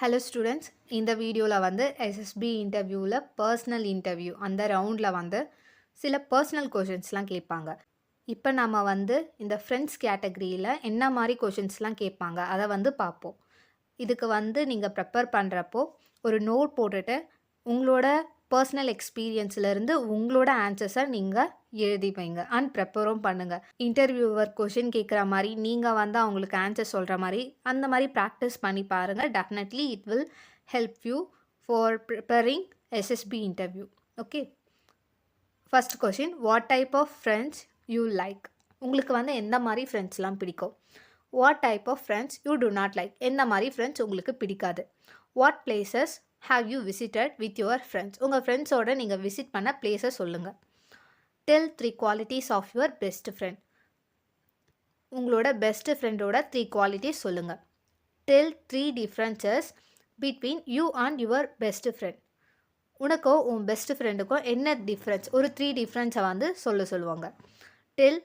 Hello students, இந்த வீடியோவில் வந்து எஸ்எஸ்பி இன்டர்வியூவில் பர்சனல் இன்டர்வியூ அந்த ரவுண்டில் வந்து சில பர்சனல் கொஷின்ஸ்லாம் கேட்பாங்க. இப்போ நம்ம வந்து இந்த ஃப்ரெண்ட்ஸ் கேட்டகரியில் என்ன மாதிரி கொஷின்ஸ்லாம் கேட்பாங்க அதை வந்து பார்ப்போம். இதுக்கு வந்து நீங்கள் ப்ரிப்பேர் பண்ணுறப்போ ஒரு நோட் போட்டுட்டு உங்களோட பர்சனல் எக்ஸ்பீரியன்ஸ்லேருந்து உங்களோட ஆன்சர்ஸை நீங்கள் எழுதி வைங்க அண்ட் ப்ரிப்பரும் பண்ணுங்கள். இன்டர்வியூவர் கொஷின் கேட்குற மாதிரி நீங்கள் வந்து அவங்களுக்கு ஆன்சர் சொல்கிற மாதிரி அந்த மாதிரி ப்ராக்டிஸ் பண்ணி பாருங்கள். Definitely it will help you for preparing SSB interview. Okay, first question, what type of friends you like? உங்களுக்கு வந்து எந்த மாதிரி ஃப்ரெண்ட்ஸ்லாம் பிடிக்கும்? What type of friends you do not like? எந்த மாதிரி ஃப்ரெண்ட்ஸ் உங்களுக்கு பிடிக்காது? What places have you visited with your friends? உங்கள் ஃப்ரெண்ட்ஸோட நீங்கள் விசிட் பண்ண பிளேஸை சொல்லுங்கள். Tell 3 qualities of your best friend. உங்களோட பெஸ்ட் ஃப்ரெண்டோட 3 குவாலிட்டிஸ் சொல்லுங்கள். Tell 3 differences between you and your best friend. உனக்கோ உன் பெஸ்ட் ஃப்ரெண்டுக்கும் என்ன டிஃப்ரென்ஸ்? ஒரு 3 டிஃப்ரென்ஸை வந்து சொல்லுவாங்க. Tell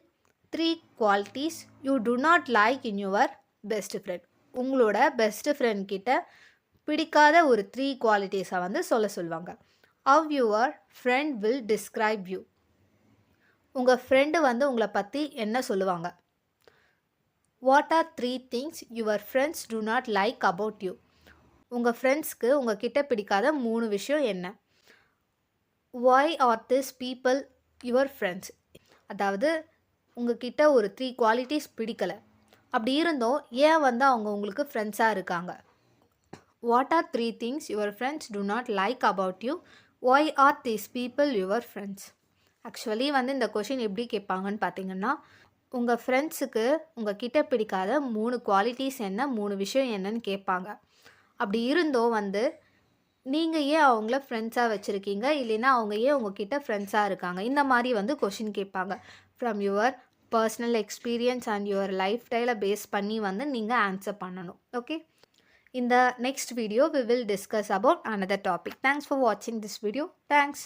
3 qualities you do not like in your best friend. உங்களோட பெஸ்ட் ஃப்ரெண்ட் கிட்ட பிடிக்காத ஒரு 3 குவாலிட்டிஸை வந்து சொல்லுவாங்க. How your friend will describe you. உங்கள் ஃப்ரெண்டு வந்து உங்களை பற்றி என்ன சொல்லுவாங்க? What are 3 things your friends do not like about you. உங்கள் ஃப்ரெண்ட்ஸ்க்கு உங்கள் கிட்ட பிடிக்காத 3 விஷயம் என்ன? Why are this people your friends. அதாவது உங்ககிட்ட ஒரு 3 குவாலிட்டிஸ் பிடிக்கலை, அப்படி இருந்தோம் ஏன் வந்து அவங்க உங்களுக்கு ஃப்ரெண்ட்ஸாக இருக்காங்க? What are 3 things your friends do not like about you? Why are this people your friends? Actually வந்து இந்த கொஷின் எப்படி கேட்பாங்கன்னு பார்த்தீங்கன்னா, உங்கள் ஃப்ரெண்ட்ஸுக்கு உங்கள் கிட்ட பிடிக்காத 3 குவாலிட்டிஸ் என்ன, 3 விஷயம் என்னன்னு கேட்பாங்க. அப்படி இருந்தோ வந்து நீங்கள் ஏன் அவங்கள ஃப்ரெண்ட்ஸாக வச்சுருக்கீங்க, இல்லைன்னா அவங்க ஏன் உங்ககிட்ட ஃப்ரெண்ட்ஸாக இருக்காங்க, இந்த மாதிரி வந்து கொஷின் கேட்பாங்க. From your personal experience and your life ஸ்டைலை பேஸ் பண்ணி வந்து நீங்கள் ஆன்சர் பண்ணணும். Okay, in the next video we will discuss about another topic. Thanks for watching this video. Thanks.